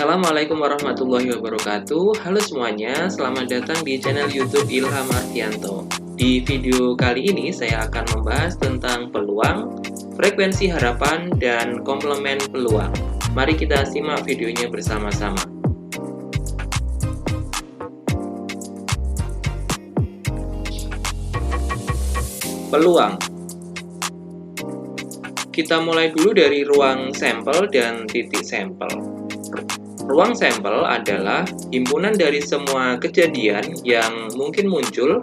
Assalamualaikum warahmatullahi wabarakatuh. Halo semuanya, selamat datang di channel YouTube Ilham Ardianto. Di video kali ini saya akan membahas tentang peluang, frekuensi harapan, dan komplement peluang. Mari kita simak videonya bersama-sama. Peluang. Kita mulai dulu dari ruang sampel dan titik sampel. Ruang sampel adalah himpunan dari semua kejadian yang mungkin muncul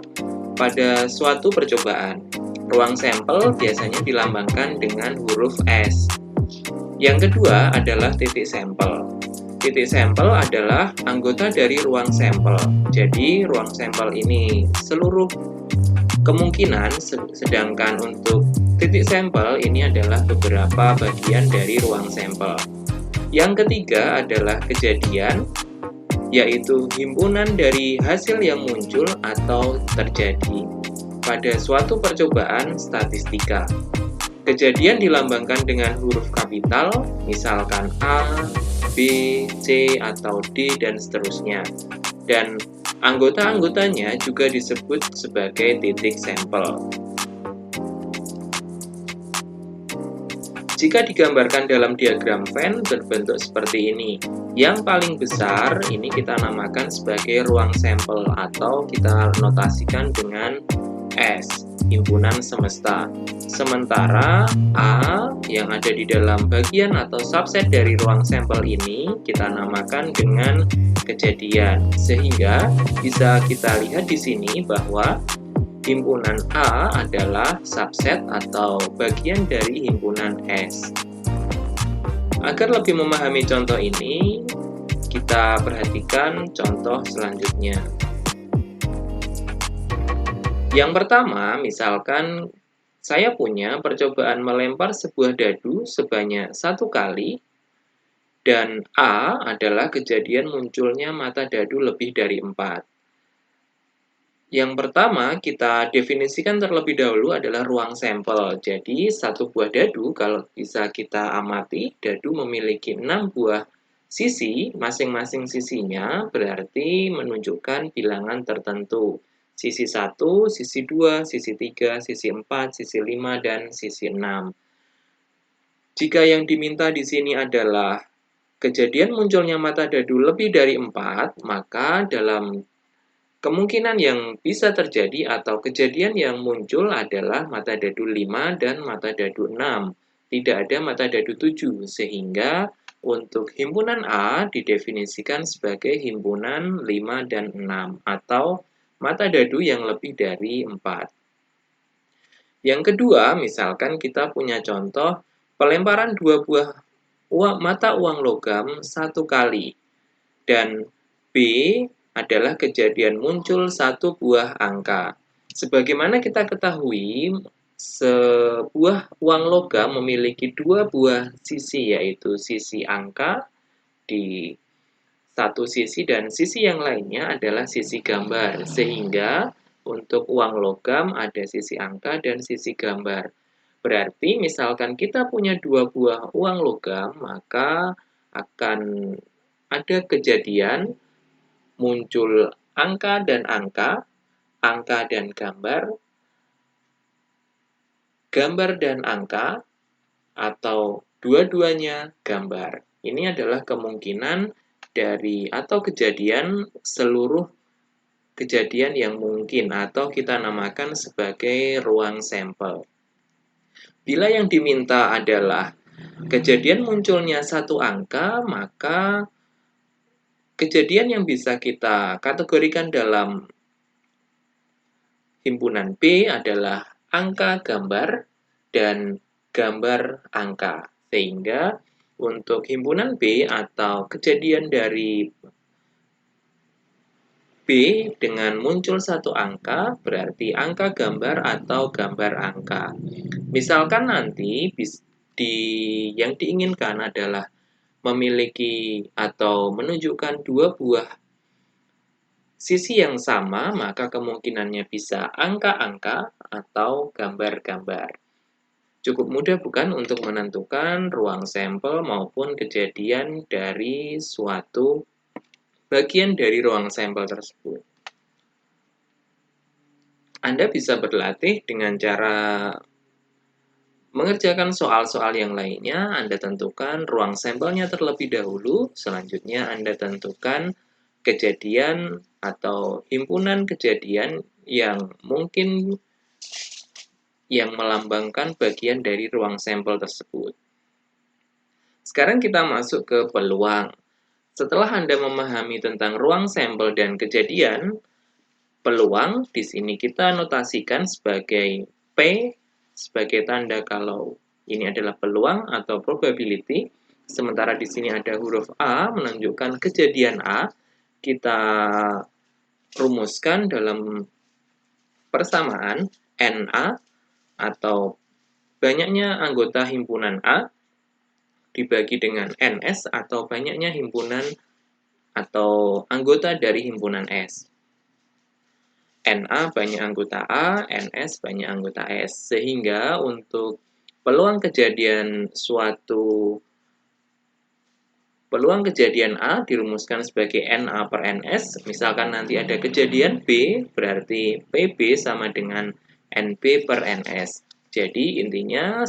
pada suatu percobaan. Ruang sampel biasanya dilambangkan dengan huruf S. Yang kedua adalah titik sampel. Titik sampel adalah anggota dari ruang sampel. Jadi, ruang sampel ini seluruh kemungkinan, sedangkan untuk titik sampel ini adalah beberapa bagian dari ruang sampel. Yang ketiga adalah kejadian, yaitu himpunan dari hasil yang muncul atau terjadi pada suatu percobaan statistika. Kejadian dilambangkan dengan huruf kapital, misalkan A, B, C, atau D, dan seterusnya. Dan anggota-anggotanya juga disebut sebagai titik sampel. Jika digambarkan dalam diagram Venn berbentuk seperti ini, yang paling besar ini kita namakan sebagai ruang sampel atau kita notasikan dengan S, himpunan semesta. Sementara A yang ada di dalam bagian atau subset dari ruang sampel ini kita namakan dengan kejadian. Sehingga bisa kita lihat di sini bahwa himpunan A adalah subset atau bagian dari himpunan S. Agar lebih memahami contoh ini, kita perhatikan contoh selanjutnya. Yang pertama, misalkan saya punya percobaan melempar sebuah dadu sebanyak 1 kali, dan A adalah kejadian munculnya mata dadu lebih dari 4. Yang pertama, kita definisikan terlebih dahulu adalah ruang sampel. Jadi, satu buah dadu, kalau bisa kita amati, dadu memiliki 6 buah sisi, masing-masing sisinya berarti menunjukkan bilangan tertentu. Sisi 1, sisi 2, sisi 3, sisi 4, sisi 5, dan sisi 6. Jika yang diminta di sini adalah kejadian munculnya mata dadu lebih dari 4, maka dalam kemungkinan yang bisa terjadi atau kejadian yang muncul adalah mata dadu 5 dan mata dadu 6. Tidak ada mata dadu 7, sehingga untuk himpunan A didefinisikan sebagai himpunan 5 dan 6, atau mata dadu yang lebih dari 4. Yang kedua, misalkan kita punya contoh pelemparan 2 buah mata uang logam 1 kali, dan B adalah kejadian muncul 1 buah angka. Sebagaimana kita ketahui, sebuah uang logam memiliki 2 buah sisi, yaitu sisi angka di satu sisi dan sisi yang lainnya adalah sisi gambar. Sehingga untuk uang logam ada sisi angka dan sisi gambar. Berarti misalkan kita punya 2 buah uang logam, maka akan ada kejadian muncul angka dan angka dan gambar, gambar dan angka, atau dua-duanya gambar. Ini adalah kemungkinan dari atau kejadian seluruh kejadian yang mungkin atau kita namakan sebagai ruang sampel. Bila yang diminta adalah kejadian munculnya 1 angka, maka kejadian yang bisa kita kategorikan dalam himpunan B adalah angka gambar dan gambar angka. Sehingga untuk himpunan B atau kejadian dari B dengan muncul 1 angka berarti angka gambar atau gambar angka. Misalkan nanti yang diinginkan adalah memiliki atau menunjukkan 2 buah sisi yang sama, maka kemungkinannya bisa angka-angka atau gambar-gambar. Cukup mudah bukan untuk menentukan ruang sampel maupun kejadian dari suatu bagian dari ruang sampel tersebut. Anda bisa berlatih dengan cara mengerjakan soal-soal yang lainnya. Anda tentukan ruang sampelnya terlebih dahulu, selanjutnya Anda tentukan kejadian atau himpunan kejadian yang mungkin yang melambangkan bagian dari ruang sampel tersebut. Sekarang kita masuk ke peluang. Setelah Anda memahami tentang ruang sampel dan kejadian, peluang di sini kita notasikan sebagai P sebagai tanda kalau ini adalah peluang atau probability. Sementara di sini ada huruf A menunjukkan kejadian A. Kita rumuskan dalam persamaan NA atau banyaknya anggota himpunan A dibagi dengan NS atau banyaknya himpunan atau anggota dari himpunan S. NA banyak anggota A, NS banyak anggota S. Sehingga untuk peluang kejadian A dirumuskan sebagai NA per NS. Misalkan nanti ada kejadian B, berarti PB sama dengan NB per NS. Jadi intinya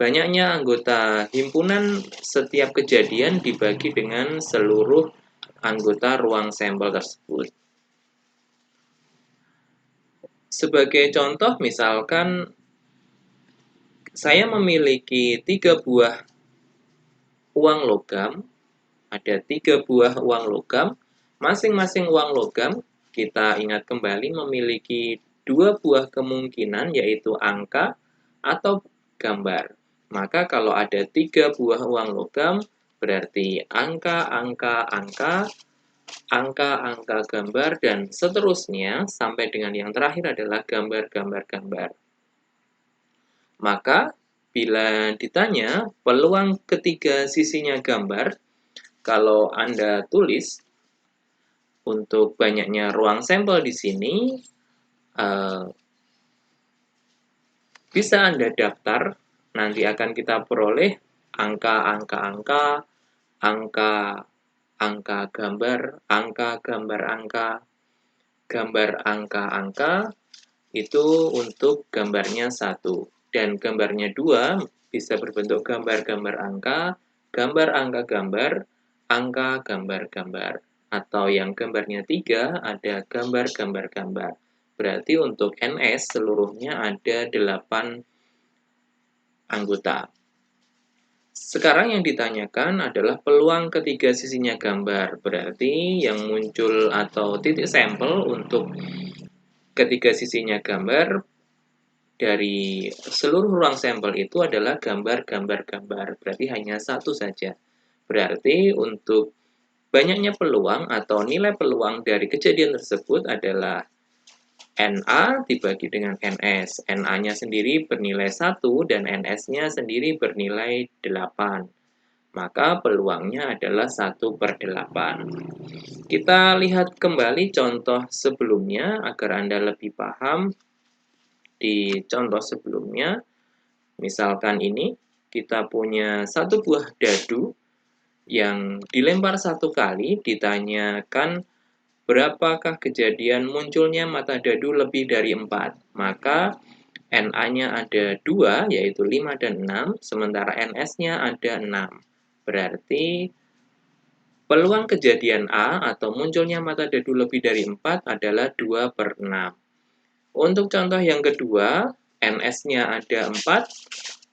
banyaknya anggota himpunan setiap kejadian dibagi dengan seluruh anggota ruang sampel tersebut. Sebagai contoh, misalkan saya memiliki 3 buah uang logam, ada 3 buah uang logam, masing-masing uang logam kita ingat kembali memiliki 2 buah kemungkinan, yaitu angka atau gambar. Maka kalau ada 3 buah uang logam, berarti angka, gambar, dan seterusnya sampai dengan yang terakhir adalah gambar. Maka bila ditanya peluang ketiga sisinya gambar, kalau Anda tulis untuk banyaknya ruang sampel di sini, bisa Anda daftar, nanti akan kita peroleh angka, gambar, gambar angka, itu untuk gambarnya 1. Dan gambarnya 2 bisa berbentuk gambar angka, gambar, gambar. Atau yang gambarnya 3 ada gambar. Berarti untuk NS seluruhnya ada 8 anggota. Sekarang yang ditanyakan adalah peluang ketiga sisinya gambar. Berarti yang muncul atau titik sampel untuk ketiga sisinya gambar dari seluruh ruang sampel itu adalah gambar. Berarti hanya 1 saja. Berarti untuk banyaknya peluang atau nilai peluang dari kejadian tersebut adalah NA dibagi dengan NS. NA-nya sendiri bernilai 1 dan NS-nya sendiri bernilai 8. Maka peluangnya adalah 1/8. Kita lihat kembali contoh sebelumnya agar Anda lebih paham. Di contoh sebelumnya, misalkan ini, kita punya 1 buah dadu yang dilempar 1 kali, ditanyakan berapakah kejadian munculnya mata dadu lebih dari 4. Maka NA-nya ada 2, yaitu 5 dan 6, sementara NS-nya ada 6. Berarti peluang kejadian A atau munculnya mata dadu lebih dari 4 adalah 2/6. Untuk contoh yang kedua, NS-nya ada 4,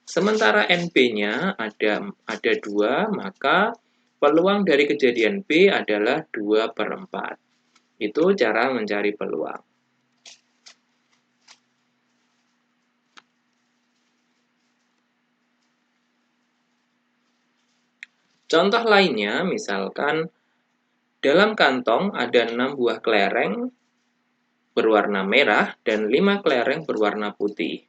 sementara NB-nya ada 2, maka peluang dari kejadian B adalah 2/4. Itu cara mencari peluang. Contoh lainnya, misalkan dalam kantong ada 6 buah kelereng berwarna merah dan 5 kelereng berwarna putih.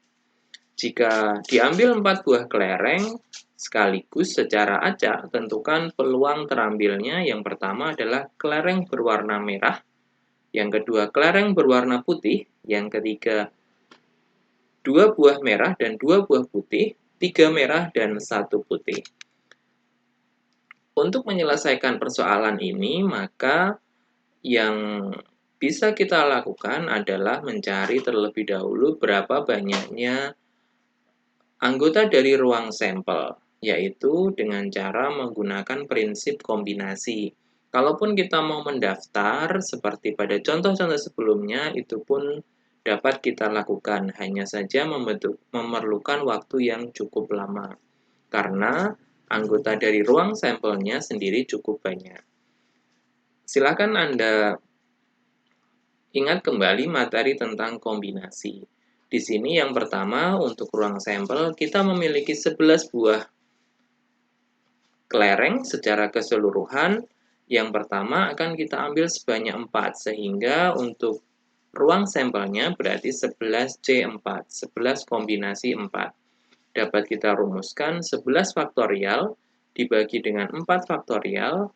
Jika diambil 4 buah kelereng sekaligus secara acak, tentukan peluang terambilnya. Yang pertama adalah kelereng berwarna merah, yang kedua kelereng berwarna putih, yang ketiga 2 buah merah dan 2 buah putih, 3 merah dan 1 putih. Untuk menyelesaikan persoalan ini, maka yang bisa kita lakukan adalah mencari terlebih dahulu berapa banyaknya anggota dari ruang sampel, yaitu dengan cara menggunakan prinsip kombinasi. Kalaupun kita mau mendaftar seperti pada contoh-contoh sebelumnya, itu pun dapat kita lakukan, hanya saja memerlukan waktu yang cukup lama, karena anggota dari ruang sampelnya sendiri cukup banyak. Silakan Anda ingat kembali materi tentang kombinasi. Di sini yang pertama, untuk ruang sampel, kita memiliki 11 buah kelereng secara keseluruhan. Yang pertama akan kita ambil sebanyak 4, sehingga untuk ruang sampelnya berarti 11C4, 11 kombinasi 4. Dapat kita rumuskan 11 faktorial dibagi dengan 4 faktorial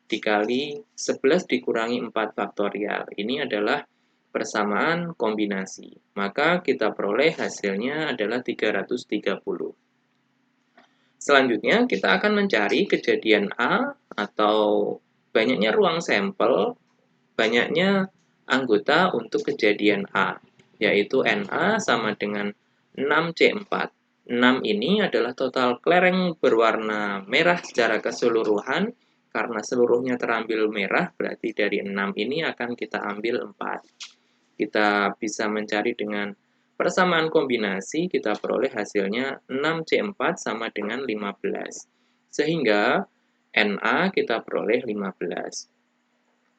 dikali 11 dikurangi 4 faktorial. Ini adalah persamaan kombinasi. Maka kita peroleh hasilnya adalah 330. Selanjutnya kita akan mencari kejadian A atau banyaknya ruang sampel, banyaknya anggota untuk kejadian A, yaitu Na sama dengan 6C4. 6 ini adalah total kelereng berwarna merah secara keseluruhan. Karena seluruhnya terambil merah, berarti dari 6 ini akan kita ambil 4. Kita bisa mencari dengan persamaan kombinasi, kita peroleh hasilnya 6C4 sama dengan 15. Sehingga Na kita peroleh 15.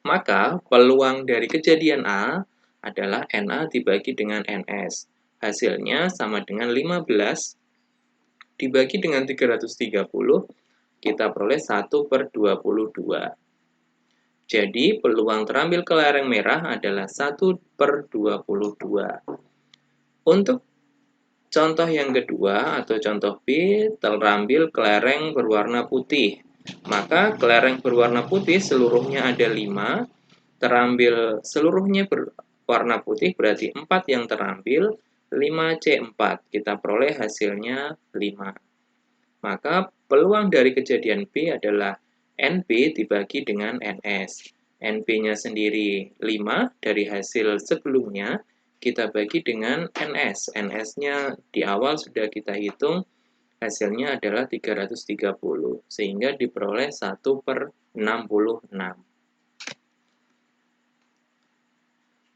Maka peluang dari kejadian A adalah Na dibagi dengan Ns. Hasilnya sama dengan 15 dibagi dengan 330, kita peroleh 1/22. Jadi peluang terambil kelereng merah adalah 1/22. Untuk contoh yang kedua atau contoh B, terambil kelereng berwarna putih. Maka kelereng berwarna putih seluruhnya ada 5, terambil seluruhnya berwarna putih berarti 4 yang terambil, 5C4. Kita peroleh hasilnya 5. Maka peluang dari kejadian B adalah NB dibagi dengan NS. NB-nya sendiri 5 dari hasil sebelumnya, kita bagi dengan NS. NS-nya di awal sudah kita hitung, hasilnya adalah 330, sehingga diperoleh 1/66.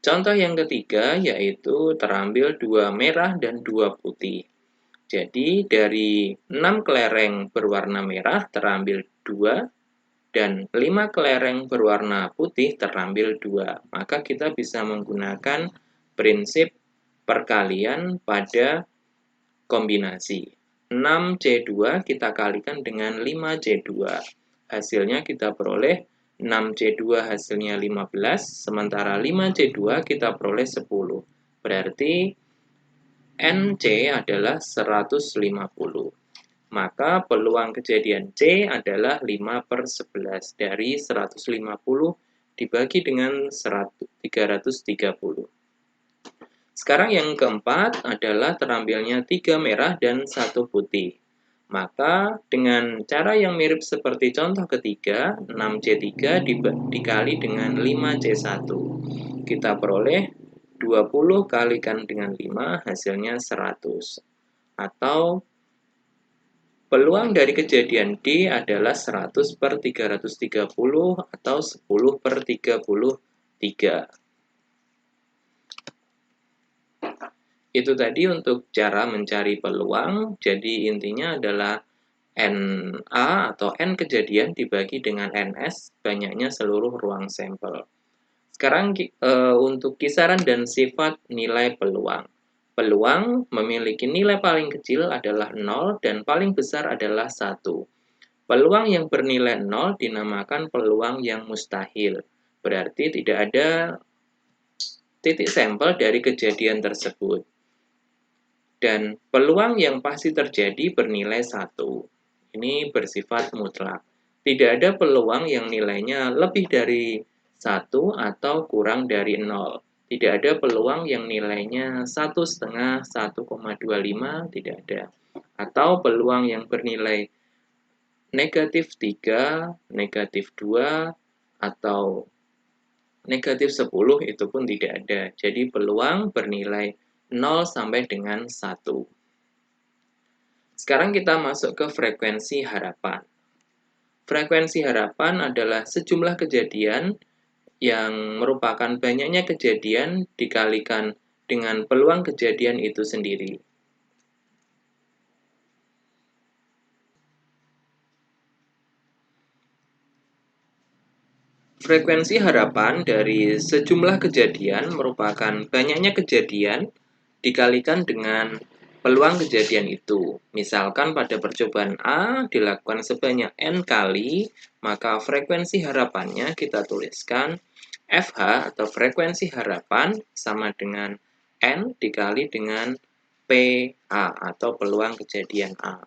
Contoh yang ketiga yaitu terambil 2 merah dan 2 putih. Jadi dari 6 kelereng berwarna merah terambil 2 dan 5 kelereng berwarna putih terambil 2. Maka kita bisa menggunakan prinsip perkalian pada kombinasi. 6C2 kita kalikan dengan 5C2. Hasilnya kita peroleh 6C2 hasilnya 15, sementara 5C2 kita peroleh 10. Berarti NC adalah 150. Maka peluang kejadian C adalah 5/11 dari 150 dibagi dengan 330. Sekarang yang keempat adalah terambilnya 3 merah dan 1 putih. Maka dengan cara yang mirip seperti contoh ketiga, 6C3 dikali dengan 5C1. Kita peroleh 20 kalikan dengan 5 hasilnya 100. Atau peluang dari kejadian D adalah 100/330 atau 10/33. Itu tadi untuk cara mencari peluang. Jadi intinya adalah NA atau N kejadian dibagi dengan NS, banyaknya seluruh ruang sampel. Sekarang untuk kisaran dan sifat nilai peluang. Peluang memiliki nilai paling kecil adalah 0 dan paling besar adalah 1. Peluang yang bernilai 0 dinamakan peluang yang mustahil. Berarti tidak ada titik sampel dari kejadian tersebut. Dan peluang yang pasti terjadi bernilai 1. Ini bersifat mutlak. Tidak ada peluang yang nilainya lebih dari 1 atau kurang dari 0. Tidak ada peluang yang nilainya 1,5, 1,25, tidak ada. Atau peluang yang bernilai negatif 3, negatif 2, atau negatif 10 itu pun tidak ada. Jadi peluang bernilai 0 sampai dengan 1. Sekarang kita masuk ke frekuensi harapan. Frekuensi harapan adalah sejumlah kejadian yang merupakan banyaknya kejadian dikalikan dengan peluang kejadian itu sendiri. Frekuensi harapan dari sejumlah kejadian merupakan banyaknya kejadian dikalikan dengan peluang kejadian itu. Misalkan pada percobaan A dilakukan sebanyak N kali, maka frekuensi harapannya kita tuliskan FH atau frekuensi harapan sama dengan N dikali dengan PA atau peluang kejadian A.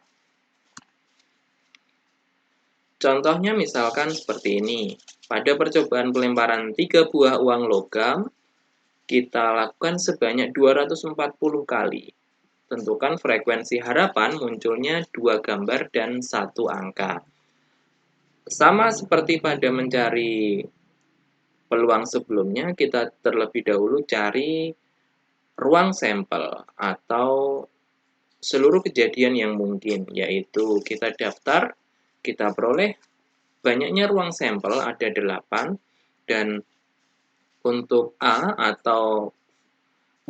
Contohnya misalkan seperti ini. Pada percobaan pelemparan 3 buah uang logam, kita lakukan sebanyak 240 kali. Tentukan frekuensi harapan munculnya 2 gambar dan 1 angka. Sama seperti pada mencari peluang sebelumnya, kita terlebih dahulu cari ruang sampel atau seluruh kejadian yang mungkin, yaitu kita daftar, kita peroleh banyaknya ruang sampel ada 8, dan untuk A atau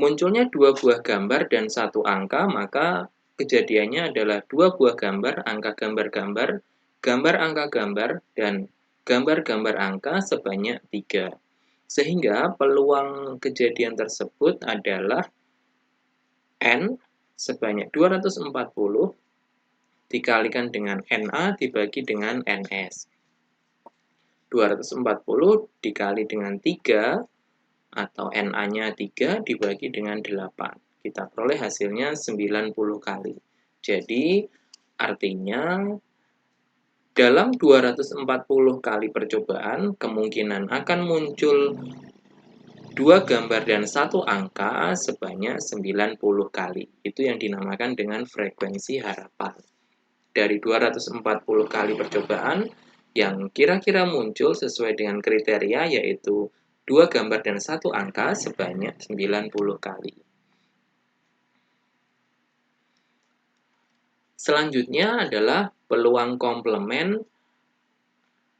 munculnya 2 buah gambar dan 1 angka, maka kejadiannya adalah 2 buah gambar, angka gambar-gambar, gambar angka gambar, dan gambar-gambar angka sebanyak 3. Sehingga peluang kejadian tersebut adalah N sebanyak 240 dikalikan dengan NA dibagi dengan NS. 240 dikali dengan 3 atau NA-nya 3 dibagi dengan 8. Kita peroleh hasilnya 90 kali. Jadi, artinya dalam 240 kali percobaan, kemungkinan akan muncul 2 gambar dan 1 angka sebanyak 90 kali. Itu yang dinamakan dengan frekuensi harapan. Dari 240 kali percobaan, yang kira-kira muncul sesuai dengan kriteria yaitu 2 gambar dan 1 angka sebanyak 90 kali. Selanjutnya adalah peluang komplement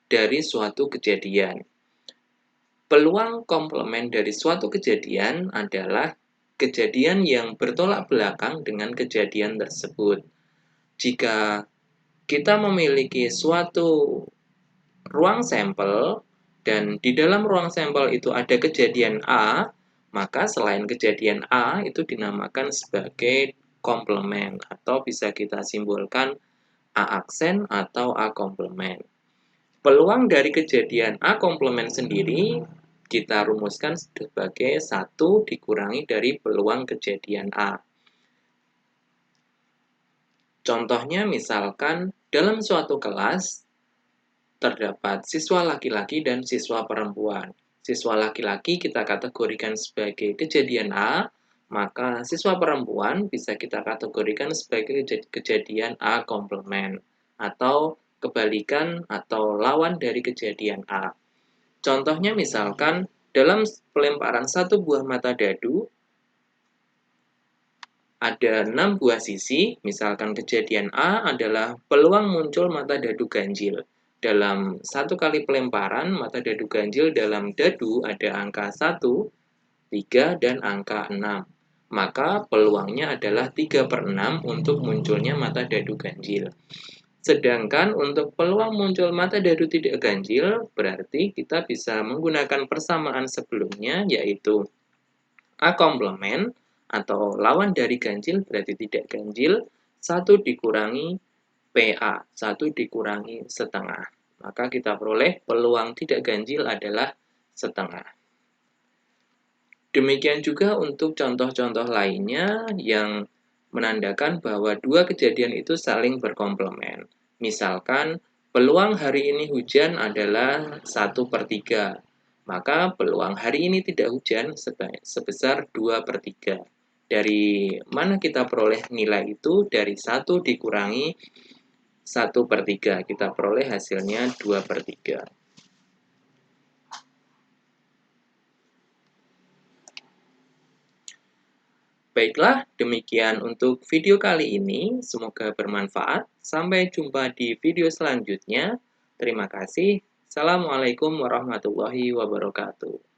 dari suatu kejadian. Peluang komplement dari suatu kejadian adalah kejadian yang bertolak belakang dengan kejadian tersebut. Jika kita memiliki suatu ruang sampel dan di dalam ruang sampel itu ada kejadian A, maka selain kejadian A itu dinamakan sebagai komplement atau bisa kita simbolkan A aksen atau A komplement. Peluang dari kejadian A komplement sendiri kita rumuskan sebagai 1 dikurangi dari peluang kejadian A. Contohnya misalkan dalam suatu kelas terdapat siswa laki-laki dan siswa perempuan. Siswa laki-laki kita kategorikan sebagai kejadian A, maka siswa perempuan bisa kita kategorikan sebagai kejadian A komplement atau kebalikan atau lawan dari kejadian A. Contohnya misalkan dalam pelemparan 1 buah mata dadu ada 6 buah sisi, misalkan kejadian A adalah peluang muncul mata dadu ganjil. Dalam 1 kali pelemparan, mata dadu ganjil dalam dadu ada angka 1, 3, dan angka 6. Maka peluangnya adalah 3/6 untuk munculnya mata dadu ganjil. Sedangkan untuk peluang muncul mata dadu tidak ganjil, berarti kita bisa menggunakan persamaan sebelumnya, yaitu A komplement atau lawan dari ganjil berarti tidak ganjil, 1 dikurangi PA, 1 dikurangi setengah. Maka kita peroleh peluang tidak ganjil adalah setengah. Demikian juga untuk contoh-contoh lainnya yang menandakan bahwa 2 kejadian itu saling berkomplement. Misalkan, peluang hari ini hujan adalah 1/3. maka peluang hari ini tidak hujan sebesar 2/3. Dari mana kita peroleh nilai itu? Dari 1 dikurangi 1/3. Kita peroleh hasilnya 2/3. Baiklah, demikian untuk video kali ini. Semoga bermanfaat. Sampai jumpa di video selanjutnya. Terima kasih. Assalamualaikum warahmatullahi wabarakatuh.